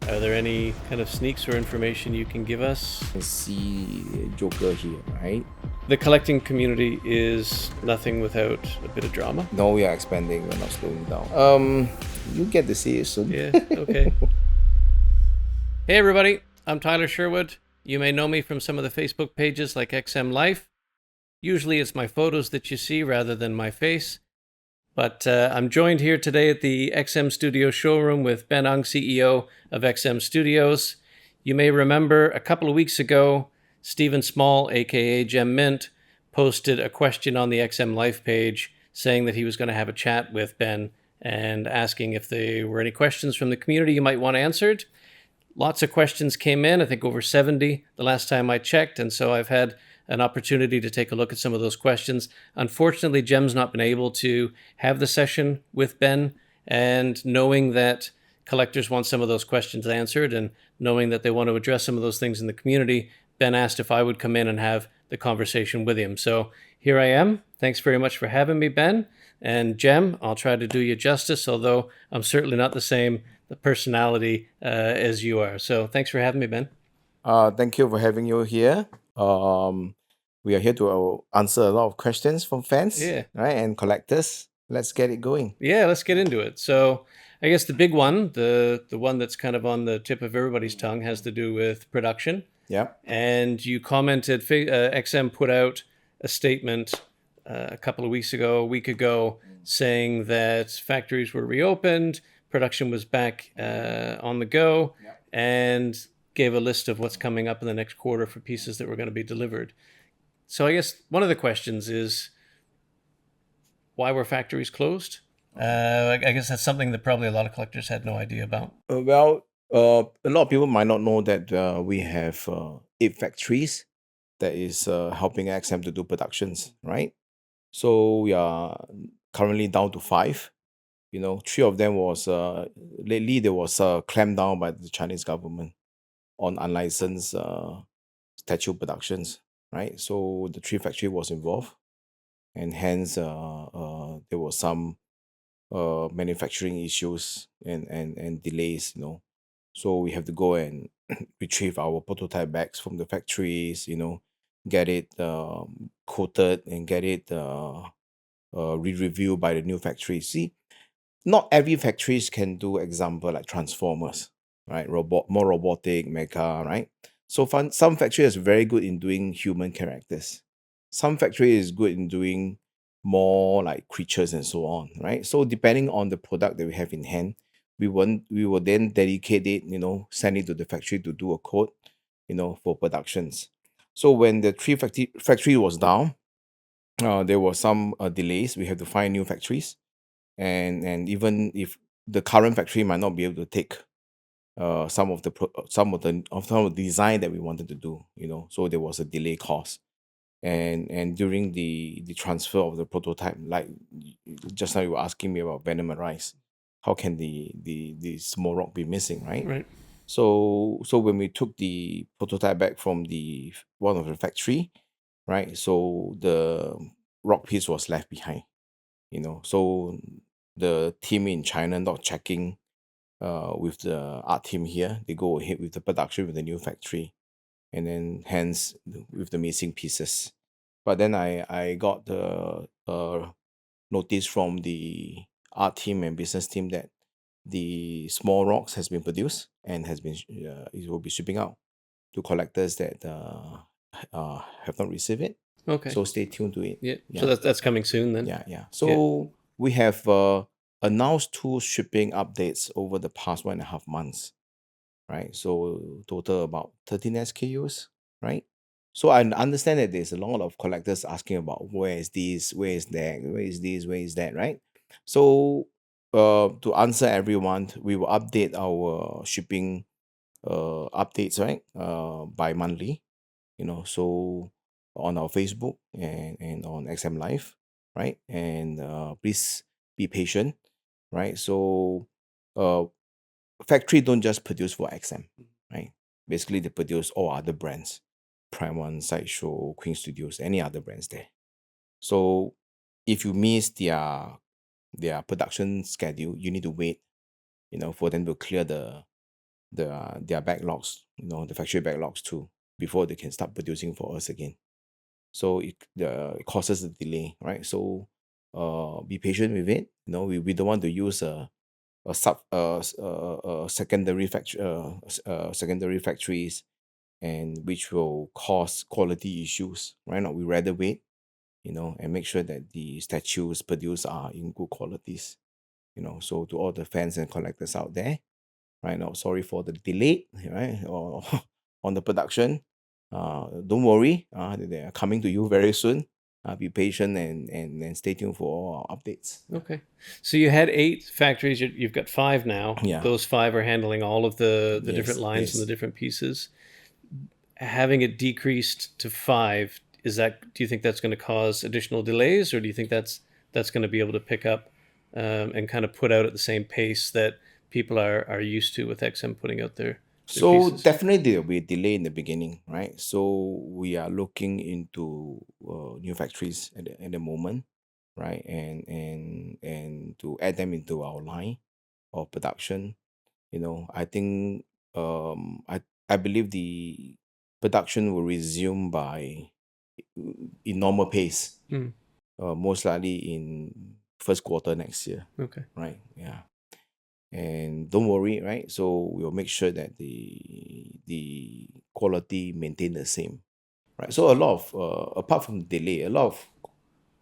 Are there any kind of sneaks or information you can give us? I see Joker here, right? The collecting community is nothing without a bit of drama. No, we are expanding, we're not slowing down. You get to see it soon. Yeah, okay. Hey everybody, I'm Tyler Sherwood. You may know me from some of the Facebook pages like XM Life. Usually it's my photos that you see rather than my face. But I'm joined here today at the XM Studio showroom with Ben Ung, CEO of XM Studios. You may remember a couple of weeks ago, Stephen Small, aka Gem Mint, posted a question on the XM Life page saying that he was going to have a chat with Ben and asking if there were any questions from the community you might want answered. Lots of questions came in, I think over 70 the last time I checked, and so I've had an opportunity to take a look at some of those questions. Unfortunately, Jem's not been able to have the session with Ben, and knowing that collectors want some of those questions answered and knowing that they want to address some of those things in the community, Ben asked if I would come in and have the conversation with him. So here I am. Thanks very much for having me, Ben. And Jem, I'll try to do you justice, although I'm certainly not the same personality as you are. So thanks for having me, Ben. Thank you for having you here. We are here to answer a lot of questions from fans, Yeah. right, and collectors. Let's get it going. Yeah, let's get into it. So I guess the big one, the one that's kind of on the tip of everybody's tongue, has to do with production. Yeah. And you commented, XM put out a statement a couple of weeks ago, a week ago, saying that factories were reopened, production was back on the go, and gave a list of what's coming up in the next quarter for pieces that were going to be delivered. So I guess one of the questions is, why were factories closed? I guess that's something that probably a lot of collectors had no idea about. A lot of people might not know that we have 8 factories that is helping XM to do productions, right? So we are currently down to 5. 3 of them was lately there was a clampdown by the Chinese government on unlicensed statue productions, right? So the 3 factory was involved, and hence there was some manufacturing issues and delays. So we have to go and retrieve our prototype bags from the factories, get it coated and get it re-reviewed by the new factory. See, not every factories can do example like transformers, right? More robotic, mecha, right? So some factory is very good in doing human characters. Some factory is good in doing more like creatures and so on, right? So depending on the product that we have in hand, we will then dedicate it, send it to the factory to do a code, for productions. So when the 3 factory was down, there was some delays. We have to find new factories, and even if the current factory might not be able to take some of the design that we wanted to do, so there was a delay cost. And during the transfer of the prototype, like just now you were asking me about Venom Arise, how can the small rock be missing, right? Right. So when we took the prototype back from the one of the factory, right, so the rock piece was left behind, so the team in China not checking with the art team here, they go ahead with the production with the new factory, and then hence with the missing pieces. But then I got the notice from the art team and business team that the small rocks has been produced and has been it will be shipping out to collectors that have not received it. Okay. So stay tuned to it. Yeah. So that's coming soon then. Yeah. So we have announced 2 shipping updates over the past 1.5 months, right? So total about 13 SKUs, right? So I understand that there's a lot of collectors asking about where is this, where is that, where is this, where is that, right? So to answer everyone, we will update our shipping updates, right? Bi-monthly, so on our Facebook and on XM Live, right? And please be patient, right? So factory don't just produce for XM, right? Basically, they produce all other brands, Prime One, Sideshow, Queen Studios, any other brands there. So if you miss their production schedule, you need to wait, for them to clear their backlogs, the factory backlogs too, before they can start producing for us again. So it causes a delay, right? So be patient with it. We don't want to use a sub secondary factory secondary factories, and which will cause quality issues, right? Now we rather wait, and make sure that the statues produced are in good qualities. So to all the fans and collectors out there, right now, sorry for the delay, right, or on the production. Don't worry, they are coming to you very soon. Be patient and stay tuned for all our updates. Okay. So you had 8 factories. You've got 5 now. Yeah. Those 5 are handling all of the different Yes, lines and the yes. different pieces. Having it decreased to 5, do you think that's going to cause additional delays, or do you think that's going to be able to pick up and kind of put out at the same pace that people are used to with XM putting out their So pieces? definitely there will be a delay in the beginning, right? So we are looking into new factories at the moment, right? And to add them into our line of production. I think I believe the production will resume by in normal pace, Hmm. most likely in first quarter next year, Okay. right? Yeah. And don't worry, right? So we'll make sure that the quality maintain the same, right? So a lot of apart from delay, a lot of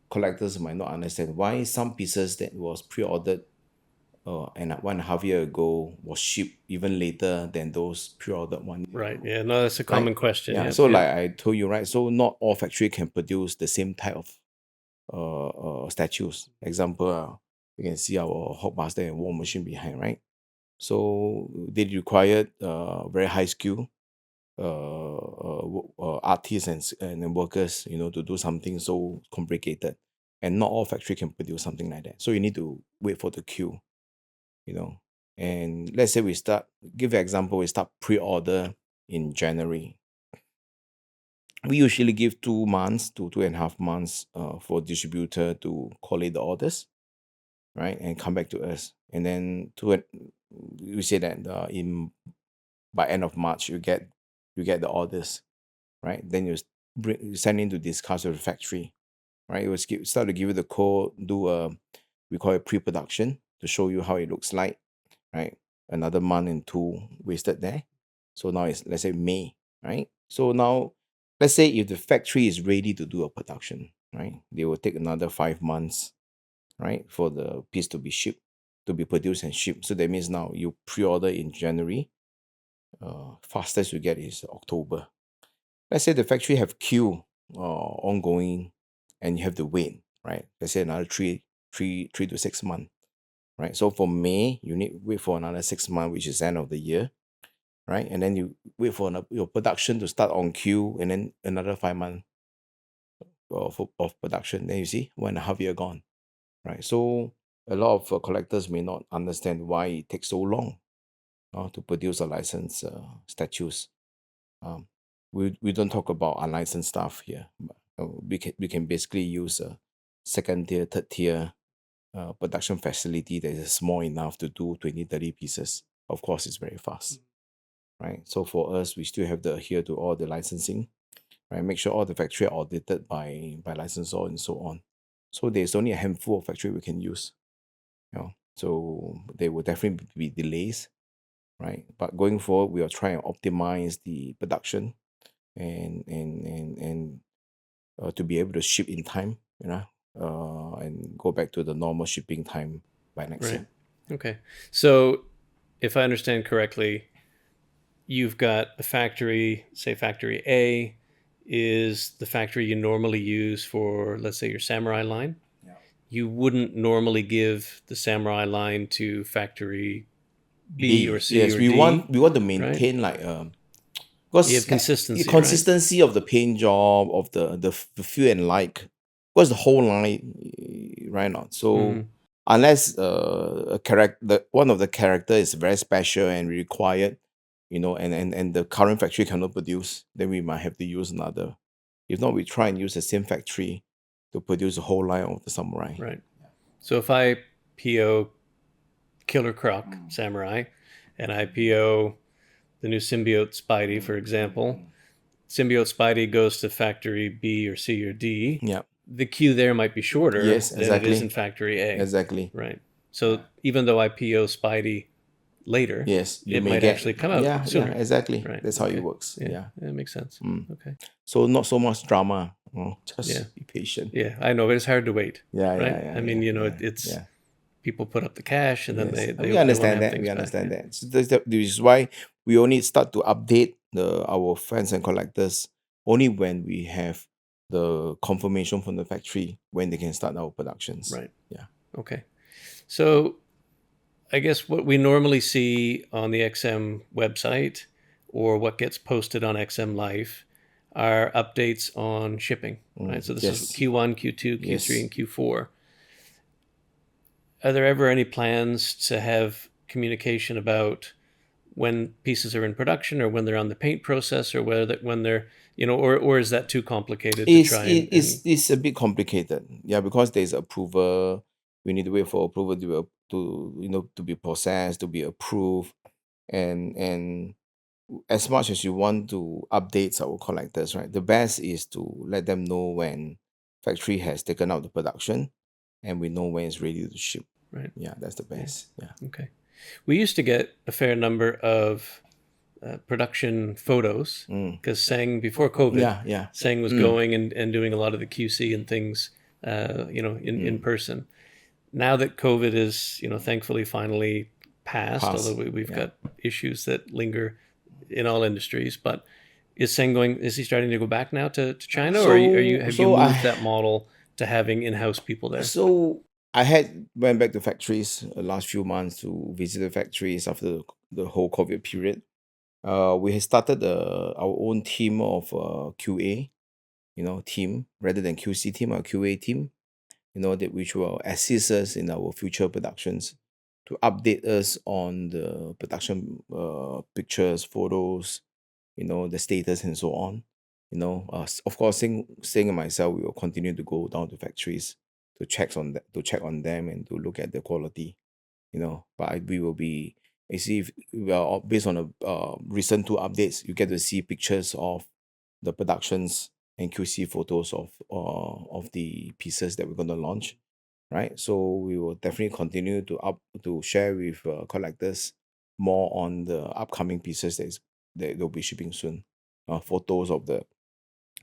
collectors might not understand why some pieces that was pre-ordered and 1.5 year ago was shipped even later than those pre-ordered 1 year Right. ago, Yeah. No, that's a right? common question. Yeah. Yep. So Yep. like I told you, right? So not all factory can produce the same type of statues. Example, you can see our Hulkbuster and War Machine behind, right? So they required very high skill artists and workers, to do something so complicated. And not all factory can produce something like that. So you need to wait for the queue, you know. And let's say give an example, we start pre-order in January. We usually give 2 months to 2.5 months for distributor to collate the orders, right, and come back to us. And then we say that in by end of March you get the orders, right? Then you send in to discuss with the factory, right? It will start to give you the code, do we call it pre-production to show you how it looks like, right? Another month and 2 wasted there. So now it's, let's say, May, right? So now let's say if the factory is ready to do a production, right? They will take another 5 months, right, for the piece to be shipped, to be produced and shipped. So that means now you pre-order in January, fastest you get is October. Let's say the factory have queue ongoing, and you have to wait, right? Let's say another 3 to 6 months, right? So for May, you need wait for another 6 months, which is end of the year, right? And then you wait for your production to start on queue, and then another 5 months of production. Then you see 1.5 year gone, right? So a lot of collectors may not understand why it takes so long to produce a licensed statues. Um, we don't talk about unlicensed stuff here. But, we can basically use a second tier, third tier production facility that is small enough to do 20-30 pieces. Of course, it's very fast, right? So for us, we still have to adhere to all the licensing, right? Make sure all the factory are audited by licensor and so on. So there's only a handful of factory we can use. So there will definitely be delays, right? But going forward, we are trying to optimize the production and to be able to ship in time, and go back to the normal shipping time by next year. Right. Okay. So if I understand correctly, you've got a factory, say factory A is the factory you normally use for, let's say, your samurai line. Yeah. You wouldn't normally give the samurai line to factory B or C Yes, or we D, want to right? maintain like You have because the consistency, right? consistency of the paint job, of the feel and like, because the whole line, right? Not so Mm-hmm. unless a character, one of the character is very special and required, and the current factory cannot produce, then we might have to use another. If not, we try and use the same factory to produce the whole line of the samurai. Right. So if I PO Killer Croc Samurai and I PO the new Symbiote Spidey, for example. Symbiote Spidey goes to factory B or C or D. Yeah. The queue there might be shorter Yes, than it is in exactly. factory A. Exactly. Right. So even though I PO Spidey later, Yes, you it may might get. actually come out Yeah, sooner. exactly. Right. That's how it Okay. works. Yeah. Yeah. That makes sense. Mm. Okay. So not so much drama. Just Yeah. be patient. Yeah. I know, but it's hard to wait. Yeah, Right. yeah, yeah, I mean, yeah, it's yeah. people put up the cash and then Yes, they we want to understand have that. things We back. understand Yeah. that. So this is why we only start to update our fans and collectors only when we have the confirmation from the factory when they can start our productions. Right. Yeah. Okay. So I guess what we normally see on the XM website or what gets posted on XM Life are updates on shipping, right? So this is Yes. Q1, Q2, Q3, Yes. and Q4. Are there ever any plans to have communication about when pieces are in production or when they're on the paint process or whether that when they're, or is that too complicated to try and It's a bit complicated. Yeah, because there's approval. We need to wait for approval to be processed, to be approved. And as much as you want to update our collectors, right? The best is to let them know when factory has taken out the production and we know when it's ready to ship. right? Yeah, that's the best. Yeah. Okay. We used to get a fair number of production photos Mm. because Sang before COVID, Yeah, yeah. Sang was going and doing a lot of the QC and things, in person. Now that COVID is, thankfully finally passed, although Pass. we've Yeah. got issues that linger in all industries, but is Sang going? Is he starting to go back now to China, or have you moved that model to having in-house people there? So I had went back to factories last few months to visit the factories after the whole COVID period. We had started our own team of QA, team rather than QC team, our QA team, that which will assist us in our future productions to update us on the production pictures, photos, the status and so on. Of course, Sing and myself, we will continue to go down to factories to check on them and to look at the quality. But we will be. You see, based on the recent two updates, you get to see pictures of the productions and QC photos of the pieces that we're going to launch, right? So we will definitely continue to share with collectors more on the upcoming pieces that they'll be shipping soon. Photos of the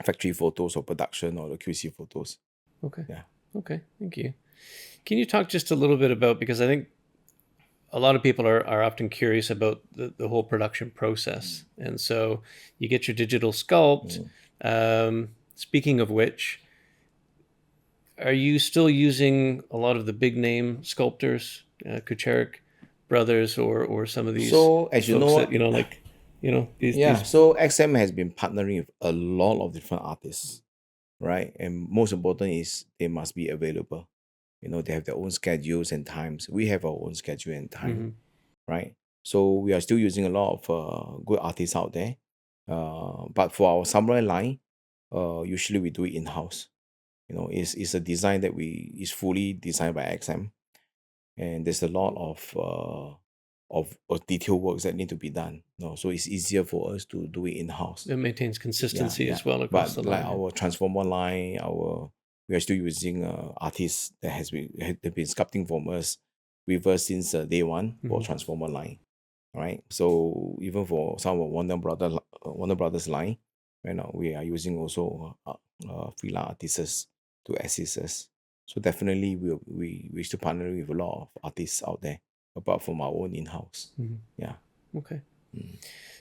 factory photos of production or the QC photos. Okay. Yeah. Okay. Thank you. Can you talk just a little bit about, because I think a lot of people are often curious about the whole production process. And so you get your digital sculpt. Speaking of which, are you still using a lot of the big name sculptors, Kucharik brothers, or some of these So as you folks know, that, these, yeah, these so XM has been partnering with a lot of different artists, right? And most important is they must be available. They have their own schedules and times. We have our own schedule and time, right? So we are still using a lot of good artists out there. But for our samurai line, usually we do it in house. It's a design that is fully designed by XM, and there's a lot of detail works that need to be done. So it's easier for us to do it in house. it maintains Yeah, consistency yeah. as well across But the like line. our transformer line, we are still using artists that have been sculpting from us with us since day one for transformer line. Right. So even for some of Warner Brothers line, right now we are using also freelance artists to assist us. So definitely we still partner with a lot of artists out there apart from our own in-house. Yeah. Okay.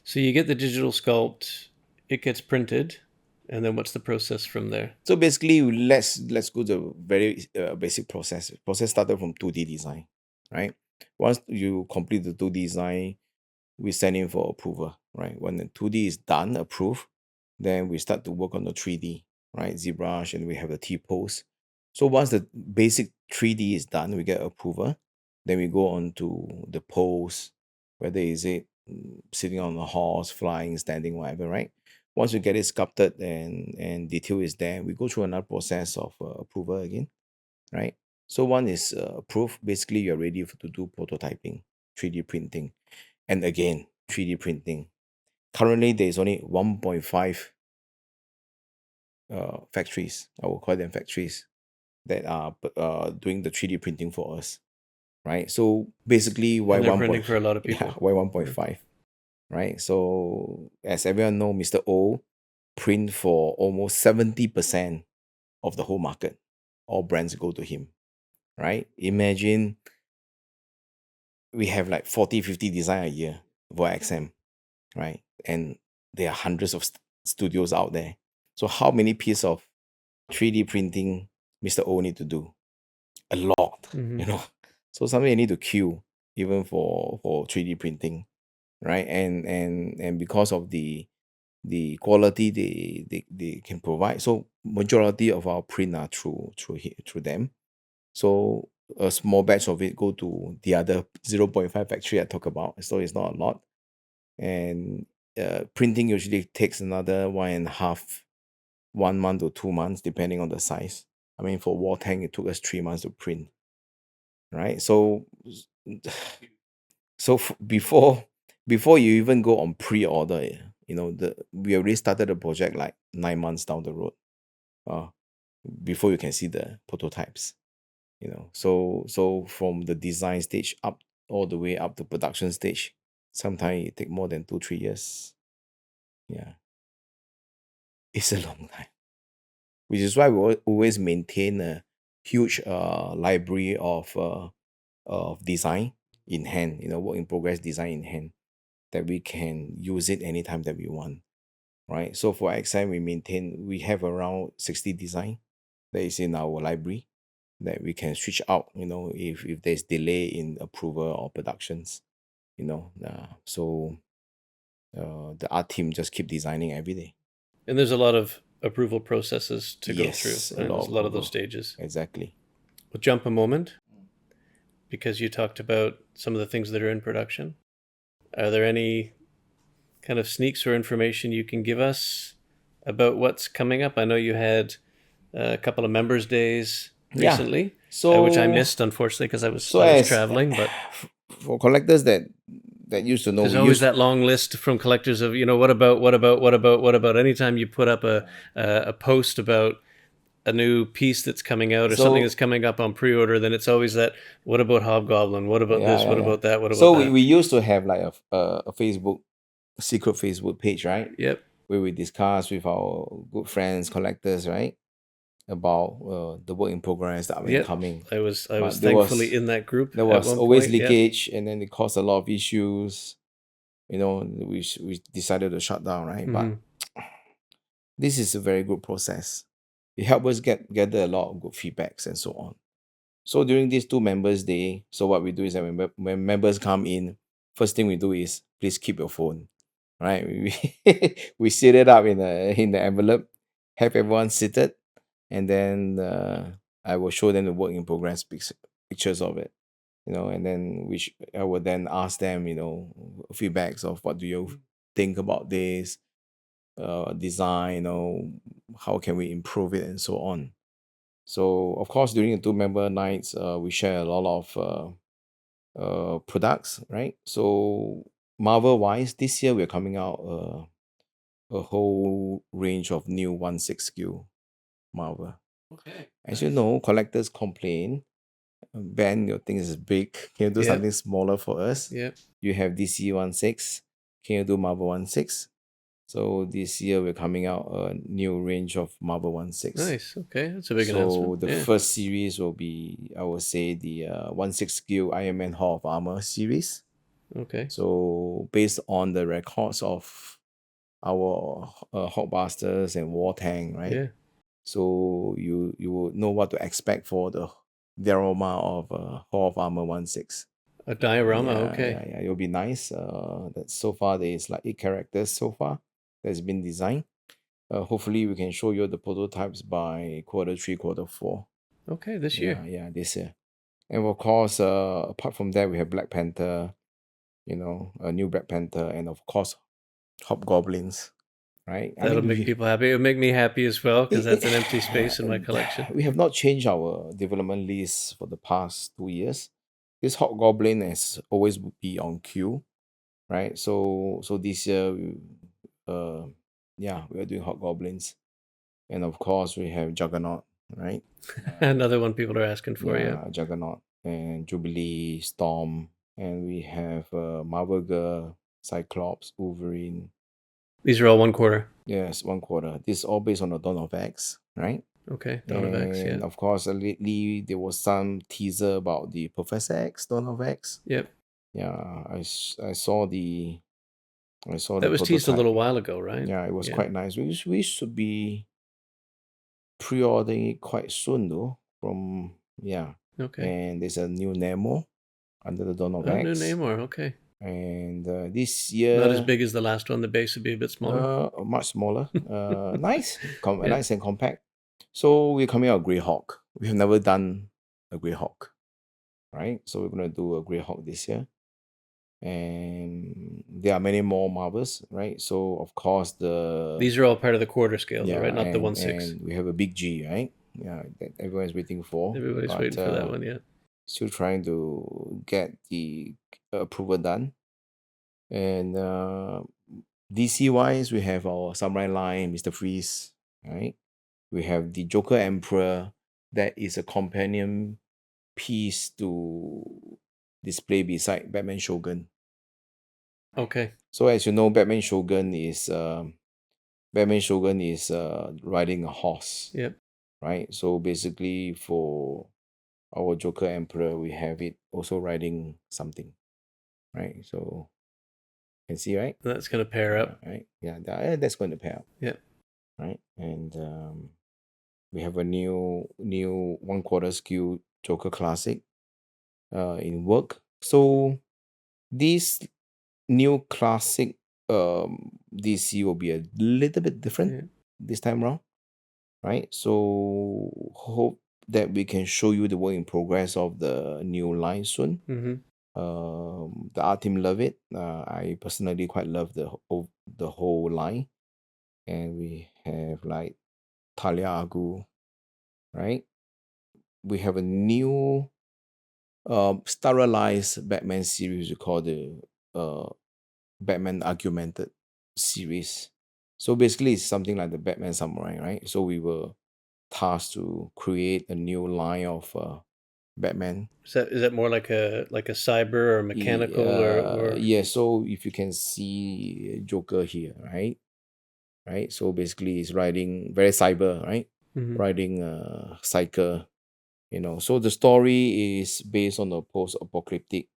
So you get the digital sculpt, it gets printed, and then what's the process from there? So basically, let's go to very basic process. Process started from 2D design, right? Once you complete the 2D design, we send in for approval, right? When the 2D is done, approved, then we start to work on the 3D, right? ZBrush, and we have the T-pose. So once the basic 3D is done, we get approval. Then we go on to the pose, whether is it sitting on a horse, flying, standing, whatever, right? Once we get it sculpted and detail is there, we go through another process of approval again, right? So one is approved. Basically, you're ready to do prototyping, 3D printing, and again 3D printing, currently there's only 1.5 factories, I will call them factories, that are doing the 3D printing for us, right? So basically, why And they're one printing point? for a lot of Yeah, people. why 1.5? Right. So as everyone know, Mr. O print for almost 70% of the whole market. All brands go to him, right? Imagine we have like 40, 50 design a year for XM, right? And there are hundreds of studios out there. So how many pieces of 3D printing Mr. O need to do? A lot, Mhm. you know. So something you need to queue even for 3D printing, right? And because of the quality they can provide, so majority of our print are through them. So a small batch of it go to the other 0.5 factory I talk about. So it's not a lot. And printing usually takes another 1 month or 2 months, depending on the size. I mean, for wall tank, it took us 3 months to print, right? So, before you even go on pre-order, we already started the project like 9 months down the road, uh, before you can see the prototypes. So from the design stage up all the way up to production stage, sometimes it take more than 2-3 years. Yeah, it's a long time, which is why we always maintain a huge library of design in hand, work in progress design in hand, that we can use it anytime that we want, right? So for XM, we have around 60 design that is in our library that we can switch out, if there's delay in approval or productions, so the art team just keep designing every day. And there's a lot of approval processes to go through, Yes, a and lot there's of a lot of those approval. stages. Exactly. We'll jump a moment because you talked about some of the things that are in production. Are there any kind of sneaks or information you can give us about what's coming up? I know you had a couple of members' days Yeah. recently, So which I missed, unfortunately, because so I was as traveling. But for collectors that used to know, there's we always used that long list from collectors of, what about. Anytime you put up a post about a new piece that's coming out or something so that's coming up on pre-order, then it's always that, what about Hobgoblin? What about yeah, this? yeah, What yeah. about that? What about So we, that? we used to have like a Facebook secret Facebook page, right? Yep. Where we discuss with our good friends, collectors, right? About the work in progress that are Yep. incoming. I was But thankfully in that group there at was one always point. Yep. leakage, and then it caused a lot of issues. We decided to shut down, right? But Mhm. this is a very good process. It helped us gather a lot of good feedbacks and so on. So during these 2 members day, so what we do is that when members come in, first thing we do is please keep your phone, right? We sit it up in the envelope, have everyone seated, and then I will show them the work in progress pictures of it, and then I will then ask them, feedbacks of what do you think about this design, how can we improve it and so on. So of course, during the 2 member nights, we share a lot of products, right? So Marvel wise, this year we're coming out a whole range of new 1/6 SKU Marvel. Okay. As you know, collectors complain, Ben, your thing is big. Can you do Yep. something smaller for us? Yep. You have DC 1/6. Can you do Marvel 1/6? So this year we're coming out a new range of Marvel 1/6. Nice. Okay, that's a big So announcement. the Yeah. first series will be, I would say, the 1/6 skill Iron Man Hall of Armor series. Okay. So based on the records of our Hulkbusters and War Tank, right? Yeah. So you will know what to expect for the diorama of Hall of Armor 1/6. A diorama. Yeah, Okay. yeah, it'll be nice. That so far there is like 8 characters so far that's been designed. Hopefully we can show you the prototypes by Q3, Q4. Okay. This Yeah, year. yeah, this year. And of course, apart from that, we have Black Panther, a new Black Panther, and of course, Hobgoblins, right? I That'll mean, make people happy. It'll make me happy as well, because it, that's an empty space in my collection. we have not changed our development list for the past 2 years. This Hobgoblin has always be on queue, right? So this year yeah, we are doing Hobgoblins. And of course, we have Juggernaut, right? Another one people are asking for, yeah. Yeah, Juggernaut and Jubilee, Storm. And we have Marvel Girl, Cyclops, Wolverine. These are all 1/4. Yes, 1/4. This is all based on the Dawn of X, right? Okay, Dawn of X, yeah. And of course, lately there was some teaser about the Professor X, Dawn of X. Yep. Yeah, I saw the That was teased a prototype. little while ago, right? Yeah, it was quite nice. We should be pre-ordering it quite soon though. Okay. And there's a new Nemo under the Dawn of Oh, new X. Namor, okay. And this year, Not as big as the last one. The base would be a bit smaller. much smaller. Nice, Yeah. nice and compact. So we're coming out Greyhawk. We have never done a Greyhawk, right? So we're gonna do a Greyhawk this year. And there are many more Marvels, right? So of course These are all part of the quarter scale, though, yeah, right? Not the and 1/6. we have a big G, right? Yeah, that everyone's waiting for. Everybody's but, waiting for that one, yeah. Still trying to get the approval done. And DC wise, we have our Samurai line, Mr. Freeze, right? We have the Joker Emperor, that is a companion piece to display beside Batman Shogun. Okay. So as you know, Batman Shogun is riding a horse, Yep. right? So basically, for our Joker Emperor, we have it also riding something, right? So you can see, right? That's going to pair up. Right? Yeah, that's going to pair up. Yep. Right, and we have a new 1/4 SKU Joker Classic in work. So this new classic DC will be a little bit different this time around, right? So hope that we can show you the work in progress of the new line soon. The art team love it. I personally quite love the whole line, and we have like Talia Agu, right? We have a new sterilized Batman series we call the Batman Augmented series. So basically, it's something like the Batman Samurai, right? So we were tasked to create a new line of Batman. Is that more like a cyber or mechanical or Yeah? So if you can see Joker here, right? So basically, it's riding very cyber, right? Riding a cycle, So the story is based on a post-apocalyptic,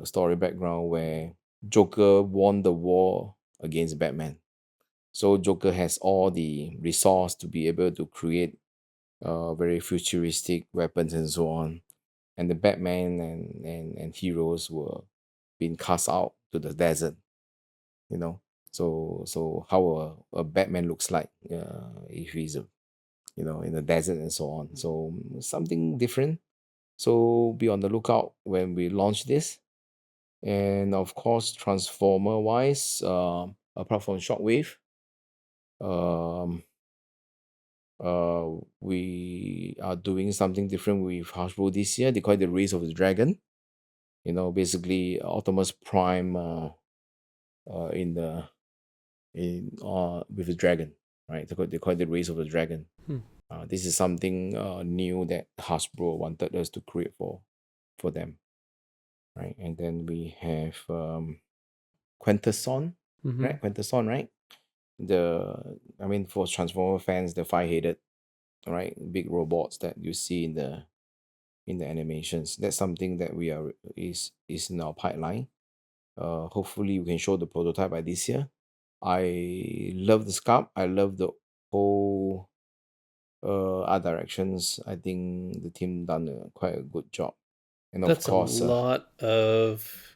story background where Joker won the war against Batman. So Joker has all the resource to be able to create very futuristic weapons and so on. And the Batman and heroes were being cast out to the desert, So how a Batman looks like if he's in the desert and so on. So something different. So be on the lookout when we launch this. And of course, Transformer wise, apart from Shockwave, we are doing something different with Hasbro this year. They call it the Race of the Dragon. Basically Optimus Prime with the dragon, right? They call it the Race of the Dragon. This is something new that Hasbro wanted us to create for them, right? And then we have Quintesson, right? Quintesson, right? For Transformer fans, the five-headed, right, big robots that you see in the animations. That's something that is in our pipeline. Hopefully we can show the prototype by this year. I love the sculpt. I love the whole art directions. I think the team done quite a good job. And That's of course, a lot of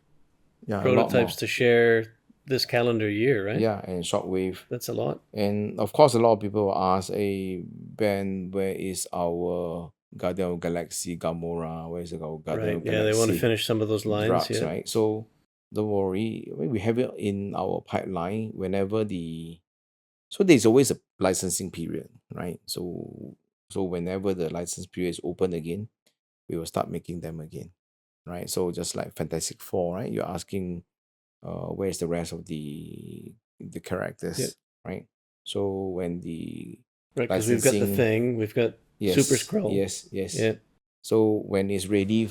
a lot prototypes more to share this calendar year, right? Yeah, and Shockwave. That's a lot. And of course, a lot of people will ask, "Hey, Ben, where is our Guardian of Galaxy Gamora? Where is our Guardian Right. of Yeah, Galaxy?" they want to finish some of those lines. drugs, Yeah. right? So don't worry. We have it in our pipeline whenever so there's always a licensing period, right? So whenever the license period is open again, we will start making them again, right? So just like Fantastic Four, right? You're asking, where's the rest of the the characters, Yep. right? So when the Right, because we've got the licensing, Thing, we've got Super yes, Scroll. yes, yes. Yeah, So when it's ready,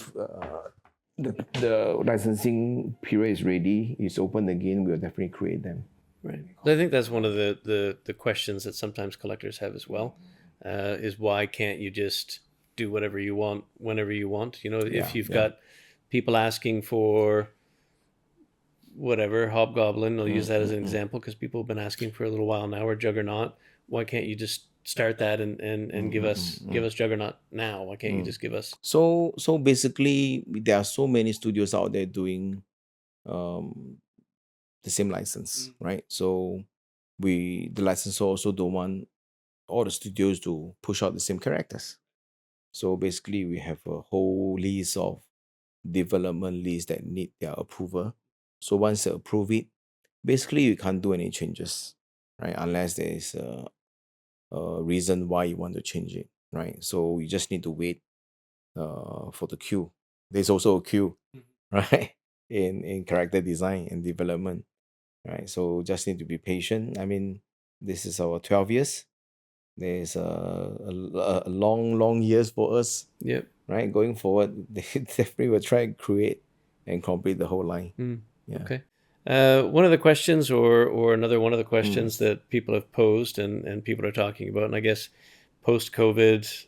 the licensing period is ready, it's open again, we'll definitely create them. right. I think that's one of the questions that sometimes collectors have as well, is why can't you just do whatever you want whenever you want? You know, Yeah, if you've yeah. got people asking for whatever Hobgoblin, I'll use that as an example because people have been asking for a little while now, or Juggernaut. Why can't you just start that and give us Juggernaut now? Why can't you just give us? So basically, there are so many studios out there doing um the same license, right? So the licensor also don't want all the studios to push out the same characters. So basically, we have a whole list of development lists that need their approval. So once they approve it, basically you can't do any changes, right? Unless there is a reason why you want to change it, right? So you just need to wait for the queue. There's also a queue, right? In character design and development, right? So just need to be patient. I mean, this is our 12 years. There's a long, long years for us, Yep. right? Going forward, they definitely will try and create and complete the whole line. Yeah. Okay. One of the questions, or another one of the Mm. questions that people have posed and people are talking about, and I guess post COVID,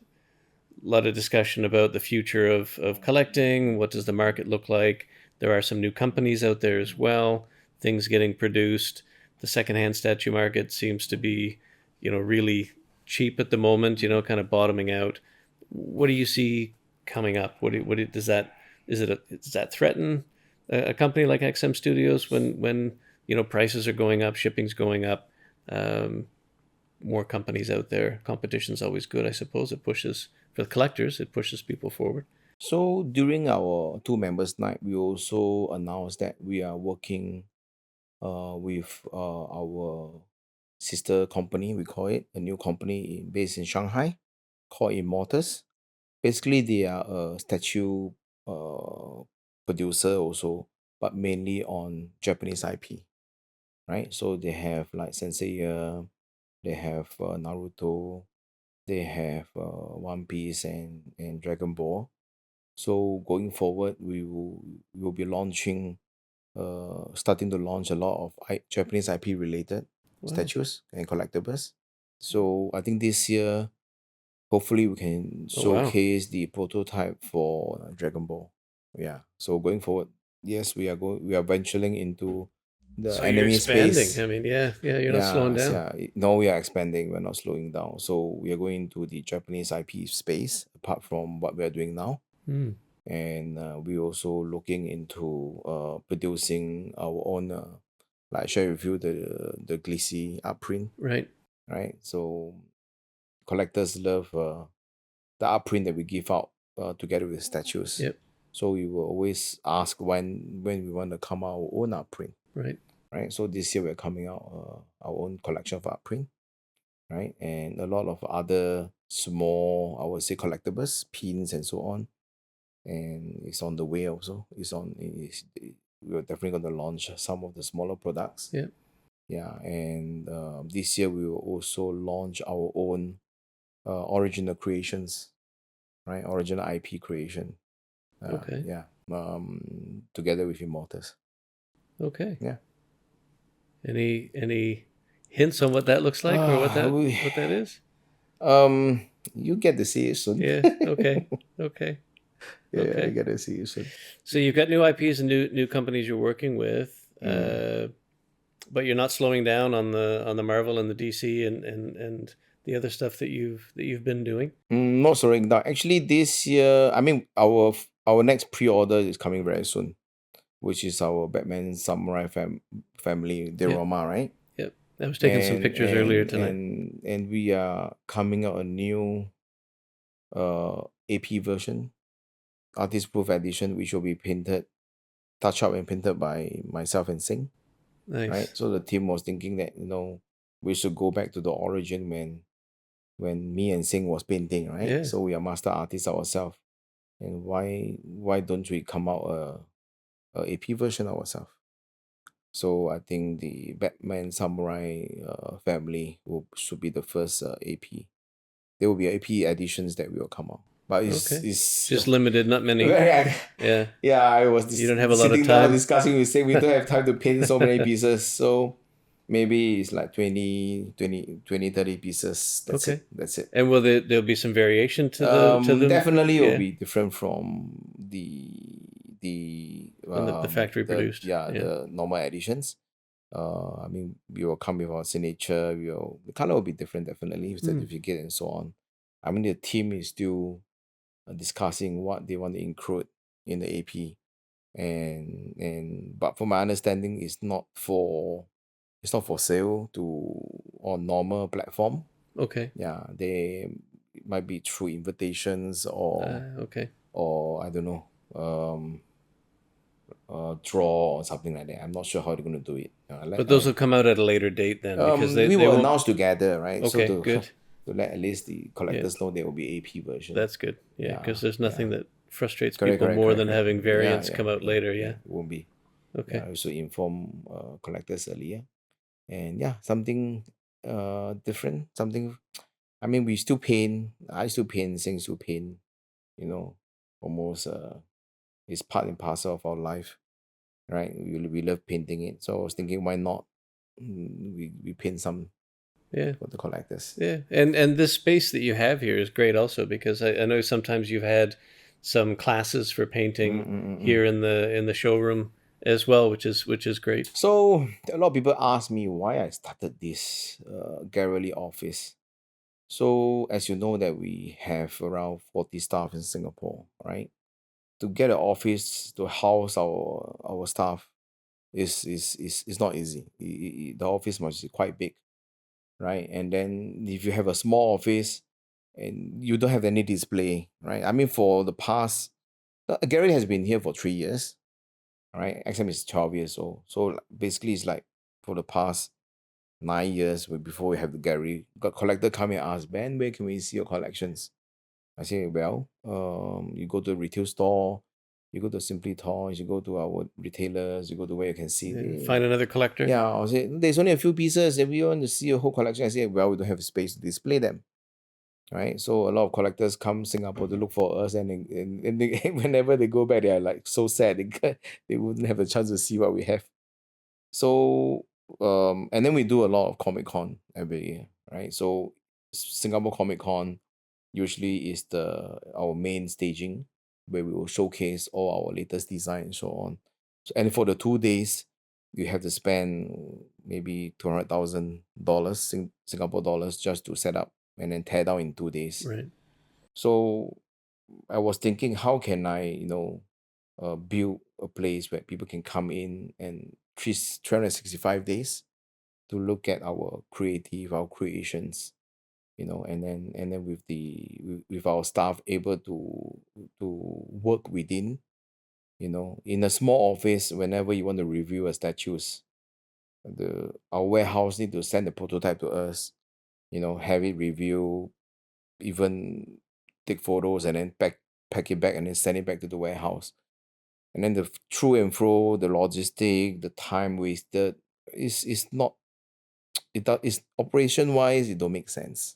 a lot of discussion about the future of collecting. What does the market look like? There are some new companies out there as well, things getting produced. The secondhand statue market seems to be, really cheap at the moment, kind of bottoming out. What do you see coming up? Does that, does that threaten a company like XM Studios when prices are going up, shipping's going up, um, more companies out there. Competition's always good, I suppose. It pushes for the collectors. It pushes people forward. So during our two members night, we also announced that we are working with our sister company, we call it a new company based in Shanghai called Immortals. Basically, they are a statue uh, producer also, but mainly on Japanese IP, right? So they have like Sensei, they have Naruto, they have One Piece and Dragon Ball. So going forward, we will be launching, starting to launch a lot of Japanese IP related Wow. statues and collectibles. So I think this year, hopefully, we can Oh, wow. showcase the prototype for Dragon Ball. Yeah. So going forward, yes, we are venturing into the So you're anime expanding. space. I mean, yeah, you're not slowing Yeah, down. yeah. No, we are expanding. We're not slowing down. So we are going into the Japanese IP space apart from what we are doing now. Hmm. And we also looking into producing our own, like I share with you the Glissy art print, Right. right? So collectors love the art print that we give out together with statues. Yep. So we will always ask when we want to come out our own art print, Right. right? So this year we're coming out our own collection of art print, right? And a lot of other small, I would say, collectibles, pins, and so on. And it's on the way also. We're definitely going to launch some of the smaller products. Yep. Yeah, and this year we will also launch our own original creations, right? Original IP creation. Okay. Yeah, together with Immortals. Okay. Yeah. Any hints on what that looks like or what Ah, that we, what that is? you get to see it soon. Yeah. Okay. Okay. Yeah, you Okay. get to see it soon. So you've got new IPs and new companies you're working with. But you're not slowing down on the Marvel and the DC and the other stuff that you've been doing. Not slowing down. Actually, this year, I mean, our next pre-order is coming very soon, which is our Batman Samurai family Yep, diorama, right? yep. I was taking some And pictures earlier and tonight. and and we are coming out a new AP version, artist proof edition, which will be painted, touch up and painted by myself and Sing, right? Nice. So the team was thinking that we should go back to the origin when me and Sing was painting, right? Yeah. So we are master artists ourselves, and why don't we come out a AP version ourselves? So I think the Batman Samurai family should be the first AP. There will be AP editions that will come out, but Okay. it's Just limited, not many. very. Yeah. Yeah, I was You don't have a lot of sitting down time. discussing. We say we don't have time to paint so many pieces, so maybe it's like 30 pieces. That's Okay. it. That's it. And will there'll be some variation to the Definitely it will yeah, be different from the factory produced. yeah, Yeah. the normal editions. I mean, we will come with our signature. The color will be different, definitely, with Mm. certificate and so on. I mean, the team is still discussing what they want to include in the AP, and but from my understanding, it's not for sale to on normal platform. Okay. Yeah, they it might be through invitations Okay. or I don't know, draw or something like that. I'm not sure how they're going to do it. But those will come out at a later date then, because We they will won't. announce together, right? So Okay, to good. to let at least the Yeah, collectors know there will be AP version. that's good. Yeah, Yeah, because there's yeah. nothing that frustrates Correct, people correct, more correct, than correct. having Yeah, variants yeah, come out yeah, later. yeah. Yeah. It won't be. Yeah, Okay. I also inform collectors earlier. And yeah, something different. Something I mean we still paint. I still paint, Sing still paint, you know, almost it's part and parcel of our life, right? We love painting it. So I was thinking why not we paint some Yeah. for the collectors. Yeah. And this space that you have here is great also, because I know sometimes you've had some classes for painting Mm-mm-mm-mm. here in the showroom as well, which is great. So a lot of people ask me why I started this gallery office. So as you know that we have around 40 staff in Singapore, right? To get an office to house our staff is not easy. The office must be quite big, right? And then if you have a small office and you don't have any display, right? I mean, for the past, Gary has been here for 3 years, right? XM is 12 years old. So basically, it's like for the past 9 years before we have the gallery, got collector come and ask, Ben, where can we see your collections? I say, well, you go to a retail store, you go to Simply Toys, you go to our retailers, you go to where you can see. Yeah. Find another collector. Yeah, I'll say, there's only a few pieces. If you want to see a whole collection, I say, well, we don't have space to display them. Right. So a lot of collectors come Singapore to look for us, and they, whenever they go back, they are like so sad. They wouldn't have the chance to see what we have. So and then we do a lot of Comic Con every year, right? So Singapore Comic Con usually is our main staging where we will showcase all our latest design and so on. So, and for the 2 days, you have to spend maybe $200,000 Singapore dollars just to set up and then tear down in 2 days. Right. So I was thinking, how can I, build a place where people can come in and 365 days to look at our creations, and then with our staff able to work within, in a small office. Whenever you want to review a statues, our warehouse need to send the prototype to us, have it review, even take photos and then pack it back and then send it back to the warehouse. And then the through and fro, the logistic, the time wasted is not it's operation wise, it don't make sense.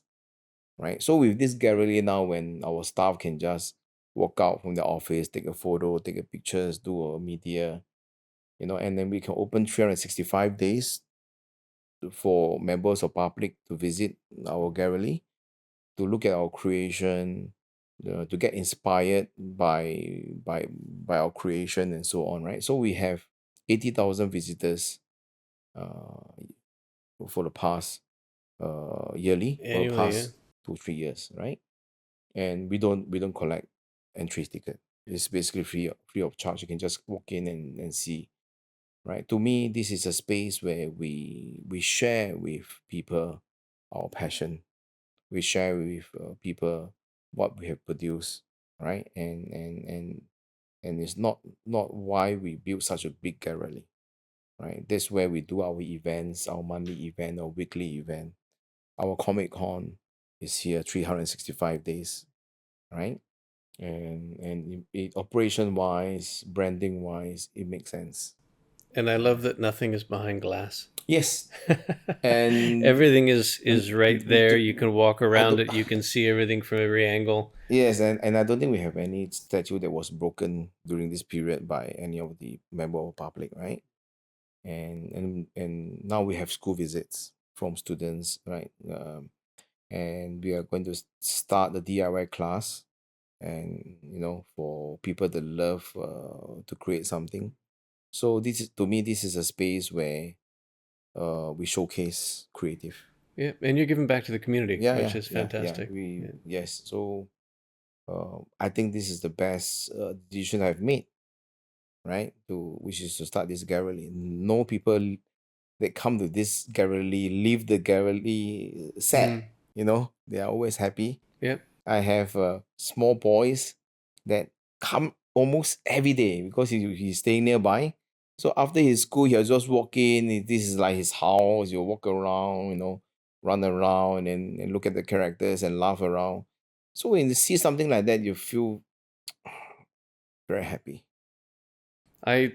Right. So with this gallery now, when our staff can just walk out from the office, take a photo, take a pictures, do a media, and then we can open 365 days for members of public to visit our gallery, to look at our creation, to get inspired by our creation and so on, right? So we have 80,000 visitors uh, for the past yearly, for the Annually, yeah. past 2 3 years, right? And we don't collect entry ticket. It's basically free of charge. You can just walk in and see, right? To me, this is a space where we share with people our passion. We share with people what we have produced, right? And it's not why we build such a big gallery, right? That's where we do our events, our monthly event, our weekly event. Our Comic Con is here 365 days, right? And operation wise, branding wise, it makes sense. And I love that nothing is behind glass. Yes, and Everything is right there. You can walk I around don't. it. You can see everything from every angle. Yes, and I don't think we have any statue that was broken during this period by any of the member of public, right? And now we have school visits from students, right? And we are going to start the DIY class, and for people that love to create something. So this is, to me, this is a space where we showcase creative. Yeah, and you're giving back to the community, Yeah, which yeah, is yeah, yeah. fantastic. We Yeah. Yes. So I think this is the best decision I've made, right? Which is to start this gallery. No people that come to this gallery leave the gallery sad. Mm, They are always happy. yep. I have small boys that come almost every day because he's staying nearby. So after his school, he'll just walk in. This is like his house. He'll walk around, run around and look at the characters and laugh around. So when you see something like that, you feel very happy. I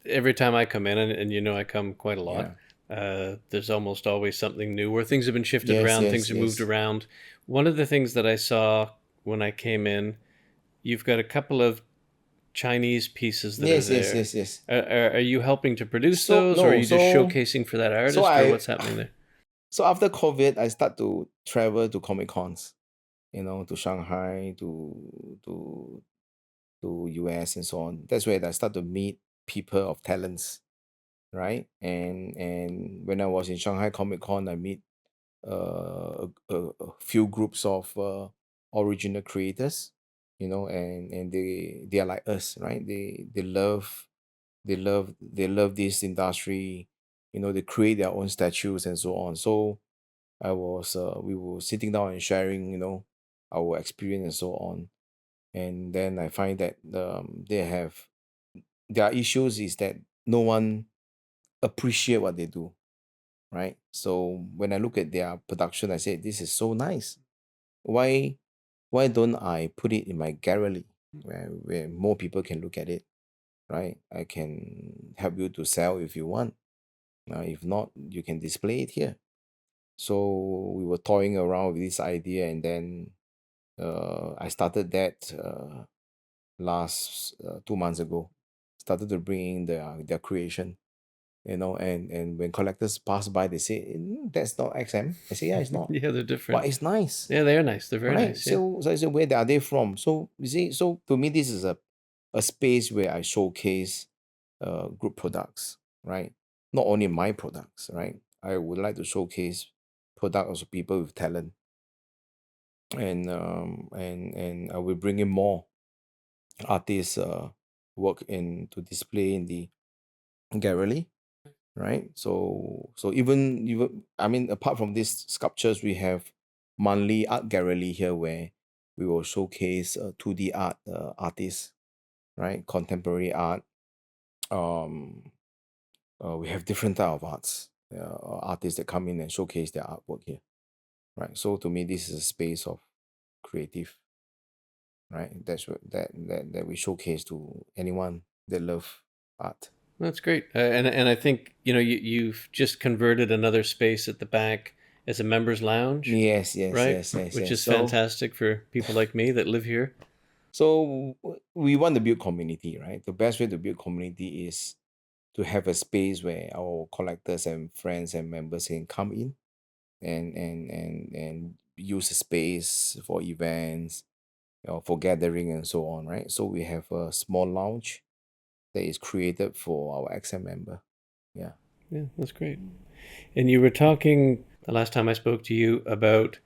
every time I come in, and I come quite a lot. Yeah. There's almost always something new, where things have been shifted Yes, around, yes, things are moved yes. around. One of the things that I saw when I came in, you've got a couple of Chinese pieces that are Yes, yes, there. yes, yes. Are you helping to produce So those, or are no, you just so showcasing for that so artist, or I what's happening there? so after COVID, I start to travel to Comic Cons, to Shanghai, to US and so on. That's where I start to meet people of talents, right? And when I was in Shanghai Comic Con, I meet a few groups of original creators, and they are like us, right? They love this industry. They create their own statues and so on. So we were sitting down and sharing, our experience and so on. And then I find that their issues is that no one appreciate what they do, right? So when I look at their production, I say, this is so nice. Why don't I put it in my gallery where more people can look at it, right? I can help you to sell if you want. If not, you can display it here. So we were toying around with this idea, and then I started that last 2 months ago. Started to bring in their creation, and when collectors pass by, they say, that's not XM. I say, yeah, it's not, Yeah, they're but different. it's nice, Yeah, they are nice. They're very right? nice. Yeah. So I said, where are they from? So you see, so to me, this is a space where I showcase group products, right? Not only my products, right? I would like to showcase products of people with talent, and I will bring in more artists' work in to display in the gallery, right? So even I mean, apart from these sculptures, we have monthly art gallery here where we will showcase 2D art artists, right? Contemporary art. Um, we have different type of artists that come in and showcase their artwork here, right? So to me, this is a space of creative, right? That's what that we showcase to anyone that love art. That's great. And I think, you've just converted another space at the back as a members lounge, Yes, yes, right? yes, yes, Which yes. is fantastic for people like me that live here. So we want to build community, right? The best way to build community is to have a space where our collectors and friends and members can come in and use the space for events, for gathering and so on, right? So we have a small lounge that is created for our XM member. Yeah. Yeah, that's great. And you were talking the last time I spoke to you about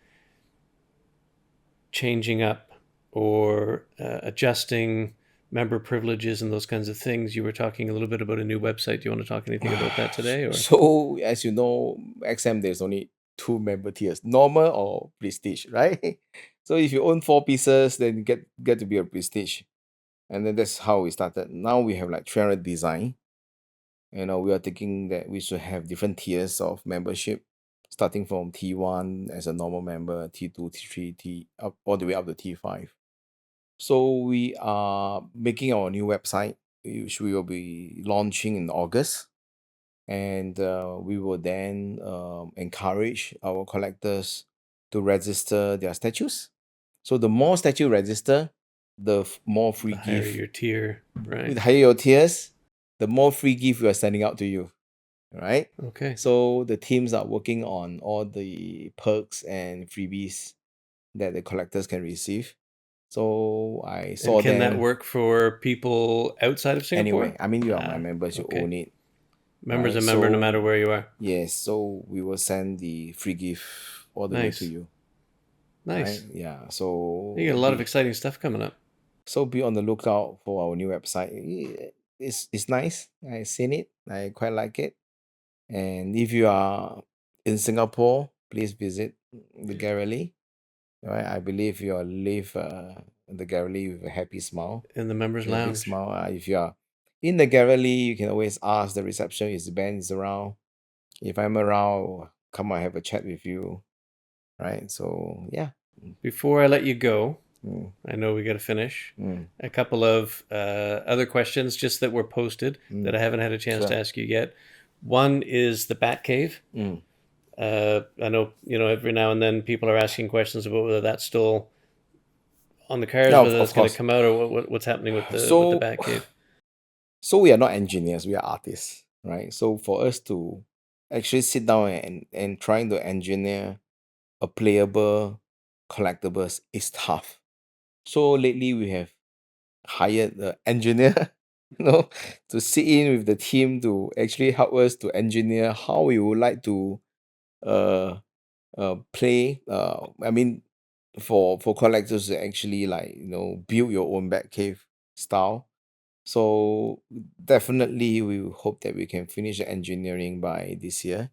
changing up or adjusting member privileges and those kinds of things. You were talking a little bit about a new website. Do you want to talk anything about that today, or? So as you know, XM there's only two member tiers, normal or prestige, right? So if you own four pieces, then you get to be a prestige. And then that's how we started. Now we have like 300 design. We are thinking that we should have different tiers of membership, starting from T1 as a normal member, T2, T3, T up all the way up to T5. So we are making our new website, which we will be launching in August. and we will then encourage our collectors to register their statues. So the more statue register, the more free The higher gift. your tier, The right? higher your tiers, the more free gift we are sending out to you, right? Okay. So the teams are working on all the perks and freebies that the collectors can receive. So I saw And can that them work for people outside of Singapore? anyway. I mean, you are my Ah, members, you okay. own it, Member's right? a member no So matter where you are. yes, so we will send the free gift all the way to Nice. you, Nice. right? Yeah. So You got a lot of exciting stuff coming up. be on the lookout for our new website. It's nice. I've seen it. I quite like it. And if you are in Singapore, please visit the gallery. Right? I believe you'll leave the gallery with a happy smile, In the members with a big lounge. smile. If you are in the gallery, you can always ask the receptionist, Ben is around. If I'm around, come and have a chat with you. Right? So yeah. Before I let you go, Mm, I know we got to finish. mm, A couple of other questions just that were posted that I haven't had a chance to Sure. ask you yet. One is the Batcave. mm. I know, every now and then people are asking questions about whether that's still on the cards, Yeah, whether of that's going to course. come out, or what's happening with the So Batcave. so we are not engineers, we are artists, right? So for us to actually sit down and trying to engineer a playable collectibles is tough. So lately we have hired the engineer, to sit in with the team to actually help us to engineer how we would like to uh play. I mean, for collectors to actually build your own Batcave style. So definitely we hope that we can finish the engineering by this year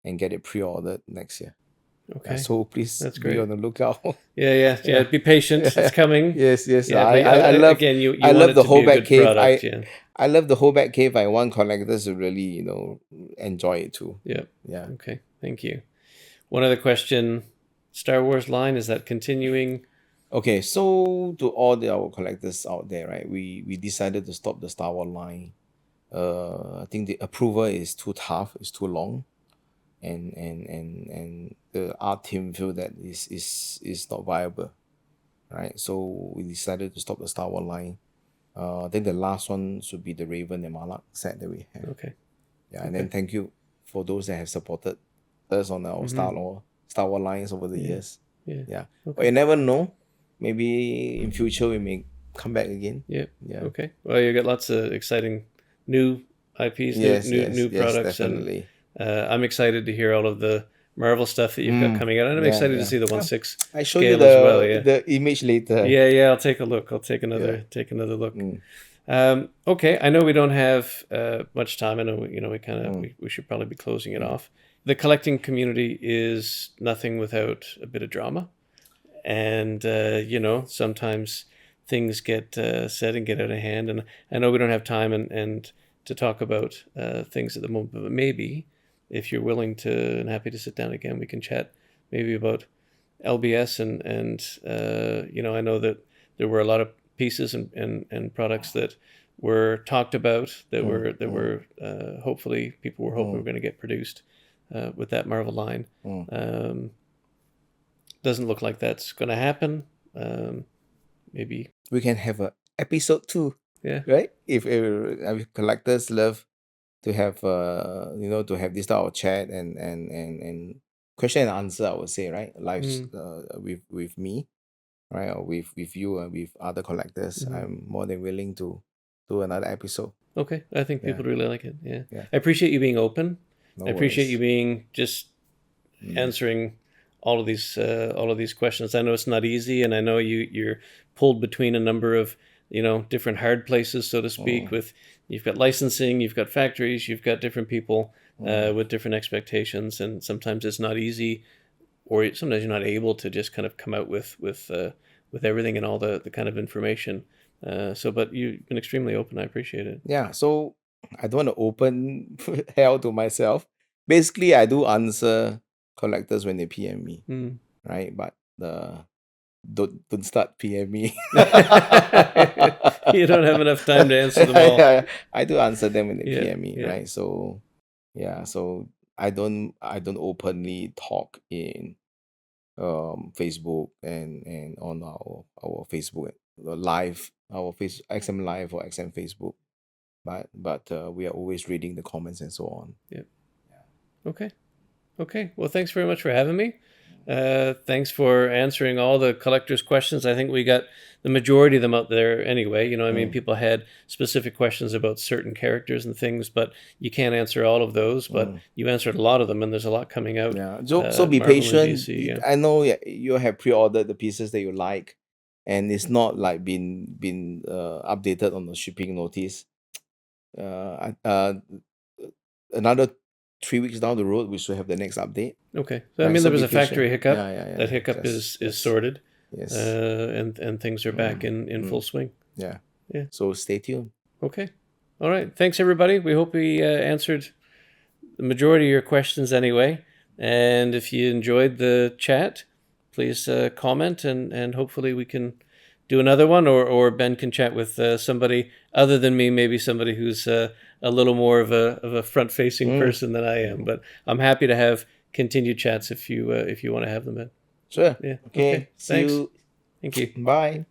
and get it pre-ordered next year. Okay, So please that's be great. on the lookout. Yeah. Be patient. It's coming. Yes. Yeah, I, but I, I love again, you I want love it the to be whole a good Batcave. product. Yeah. I love the whole Batcave. I want collectors to really, enjoy it too. Yeah. Yeah. Okay. Thank you. One other question: Star Wars line, is that continuing? Okay, so to all our collectors out there, right? We decided to stop the Star Wars line. I think the approval is too tough, it's too long, and the art team feel that is not viable, right? So we decided to stop the Star Wars line. I think the last one should be the Raven and Malak set that we have. Okay. Yeah, and then thank you for those that have supported us on our Star Wars lines over the years. Yeah. Yeah. Okay. But you never know. Maybe in future we may come back again. Yeah. Yeah. Okay. Well, you got lots of exciting new IPs, Yes, new products, definitely. and I'm excited to hear all of the Marvel stuff that you've got coming out, and I'm excited to see the 1/6 I show you scale as well. Yeah. the image later. Yeah. I'll take a look. I'll take another look. Okay. I know we don't have much time. I know we kind of we should probably be closing it off. The collecting community is nothing without a bit of drama, and sometimes things get said and get out of hand. And I know we don't have time and to talk about things at the moment, but maybe if you're willing to and happy to sit down again, we can chat maybe about LBS and I know that there were a lot of pieces and products that were talked about that were hopefully people were hoping were going to get produced with that Marvel line. Doesn't look like that's going to happen. Maybe we can have a episode 2. Yeah. Right? If collectors love to have to have this type of chat and question and answer, I would say, right? Lives with me, right? Or with you and with other collectors. I'm more than willing to do another episode. Okay. I think people really like it. Yeah. Yeah. I appreciate you being open. No I appreciate worries. you being just answering all of these questions. I know it's not easy, and I know you're pulled between a number of different hard places, so to speak. With you've got licensing, you've got factories, you've got different people with different expectations, and sometimes it's not easy, or sometimes you're not able to just kind of come out with everything and all the kind of information. But you've been extremely open. I appreciate it. Yeah, so I don't want to open hell to myself. Basically, I do answer collectors when they PM me, right? But don't start PM me. You don't have enough time to answer them all. Yeah, I do answer them when they PM me, yeah. right? So Yeah, so I don't openly talk in Facebook and on our Facebook live, our face XM live or XM Facebook, but we are always reading the comments and so on. Yep. Okay. Okay. Well, thanks very much for having me. Thanks for answering all the collectors' questions. I think we got the majority of them out there anyway. You know, I mean, people had specific questions about certain characters and things, but you can't answer all of those. But you answered a lot of them, and there's a lot coming out. Yeah, so be Marvel and patient. DC, yeah. I know you have pre-ordered the pieces that you like, and it's not like been updated on the shipping notice. Another 3 weeks down the road, we should have the next update. Okay. So, I Right, mean, so there was be a factory patient. hiccup. Yeah. That hiccup is sorted, Yes. and things are back in full swing. Yeah. Yeah. So stay tuned. Okay. All right. Thanks, everybody. We hope we answered the majority of your questions anyway. And if you enjoyed the chat, please comment, and hopefully we can do another one, or Ben can chat with somebody other than me, maybe somebody who's a little more of a front-facing person than I am. But I'm happy to have continued chats if you want to have them, Ben. Sure. Yeah. Okay. Okay. See Thanks. you. Thank you. Bye.